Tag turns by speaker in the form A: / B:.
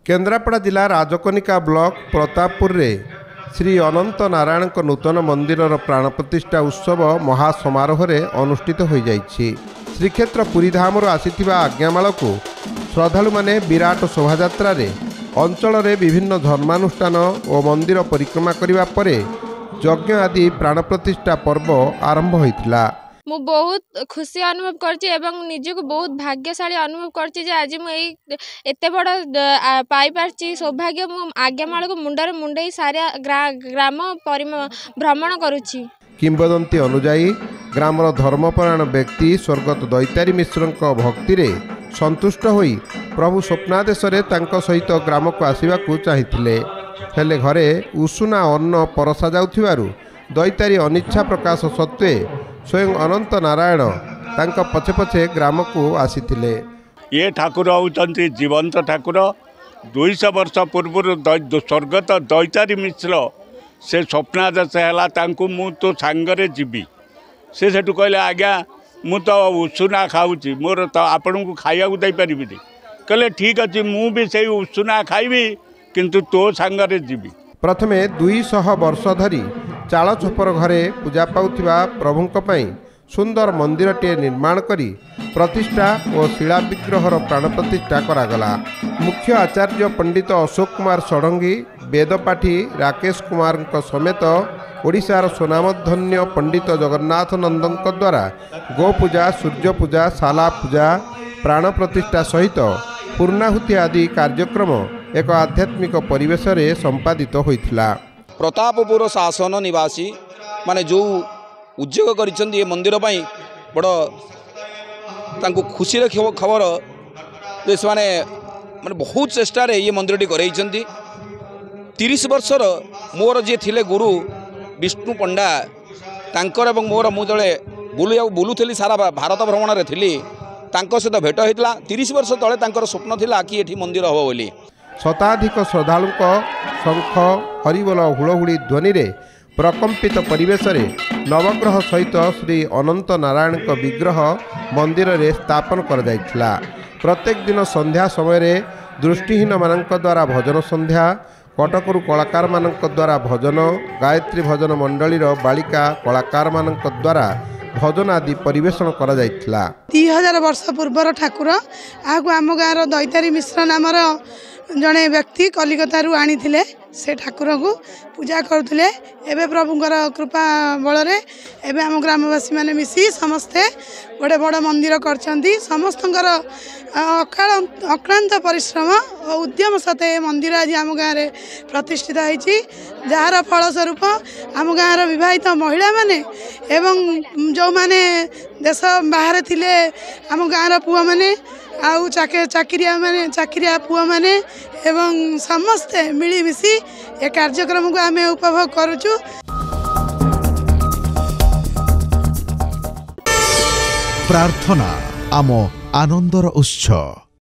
A: केन्द्रापड़ा जिला राजकनिका ब्लॉक प्रतापपुर रे श्री अनंत नारायण नूतन मंदिर प्राण प्रतिष्ठा उत्सव महासमारोह अनुष्ठित हो जाइछि। श्रीक्षेत्र पुरीधाम आसीथिबा आज्ञामाल को श्रद्धालु माने विराट शोभायात्रा रे अंचल रे विभिन्न धर्मानुष्ठान और मंदिर परिक्रमा करिबा परे यज्ञ आदि प्राण प्रतिष्ठा पर्व आरंभ होइतिला।
B: मु बहुत खुशी अनुभव करछि एवं निजको बहुत भाग्यशाली अनुभव करछि जे आज मु एते बड़ पाई पारछि सौभाग्य। मु आज्ञामाल को मुंडर मुंडई सारा ग्राम भ्रमण करुछि।
A: किंवदंती अनुजाई ग्रामर धर्मपरायण व्यक्ति स्वर्गत दैतारी मिश्र भक्ति रे संतुष्ट होई प्रभु स्वप्नादेश तांको सहित ग्राम को आसवाक चाहिए, हेले घरे उषुना अन्न परसा जाउथिबारु दैतारी अनिच्छा प्रकाश सत्वे स्वयं अनंत नारायण तांको पछे पछे ग्राम को आसीथिले।
C: ये ठाकुर होउचंती जीवंत ठाकुर। 200 वर्ष पूर्व स्वर्गत दैतारी मिश्र से स्वप्नादेश है तांकु मु तो सांगरे जीवी से सेठू कहले आज्ञा मु तो उषुना खाऊची मोर तो आपण को खाइया दे पारिबी कहले ठीक अच्छे मु भी से उषुना खाइबी किंतु तो सांगरे जीवी।
A: प्रथमे 200 वर्ष धरी चाल छपर घरे पूजा पाउथिबा प्रभुंक पई सुंदर मंदिरटे निर्माण करी प्रतिष्ठा और शिला विग्रहर प्राण प्रतिष्ठा करागला। मुख्य आचार्य पंडित अशोक कुमार षडंगी वेदपाठी राकेश कुमार समेत ओडिशार सुनामधन्य पंडित जगन्नाथ नंदक द्वारा गोपूजा सूर्य पूजा शाला पूजा प्राण प्रतिष्ठा सहित पूर्णाहुति आदि कार्यक्रम एक आध्यात्मिक परिवेश रे संपादित होइथिला।
D: प्रतापपुर शासन निवासी माने जो उद्योग करिसेंती ये मंदिर पई बड़ तांको खुशी खबर जे से माने बहुत चेष्टा रे ये मंदिरटी करैछंती। 30 वर्षर मोर जे थिले गुरु विष्णु पंडा तांकर एवं मोर मु जले बुलुथली सारा भारत भ्रमण रे थिली तांको सहित भेट होइतला। 30 वर्ष तले तांकर स्वप्न थिला कि एठी मंदिर हबो बोली।
A: शताधिक श्रद्धालुक शंख हरिबोल हुड़हुड़ी ध्वनि रे प्रकंपित परिवेश रे नवग्रह सहित श्री अनंत नारायण विग्रह मंदिर रे स्थापन कर जाइथिला। प्रत्येक दिन संध्या समय रे दृष्टिहीन मानक द्वारा भजन संध्या, कटकरू कलाकार मानक द्वारा भजन, गायत्री भजन मंडलीर बालिका कलाकार मानक द्वारा भजन आदि परिवेषण करा जाइथिला।
E: 3000 वर्ष पूर्वर ठाकुर आगु आम गाँव दैतारी मिश्र नामर जड़े व्यक्ति कलिकता आनी से ठाकुर को पूजा करुले। एवं प्रभुंर कृपा बल एवं आम ग्रामवासी मैंने मिसी समस्ते बड़े बड़ मंदिर कर समस्त अक्लांत परिश्रम और उद्यम सते मंदिर आज आम गाँव में प्रतिष्ठित होती, जार फलस्वरूप आम गाँव विवाहित महिला माने एवं जो माने देश बाहर थिले आम गाँव पुआ माने आउ चाकरिया पुआ माने एवं समस्ते मिलीमिशी ए कार्यक्रम को आम उपभोग करुचु।
F: प्रार्थना आम आनंदर उत्सव।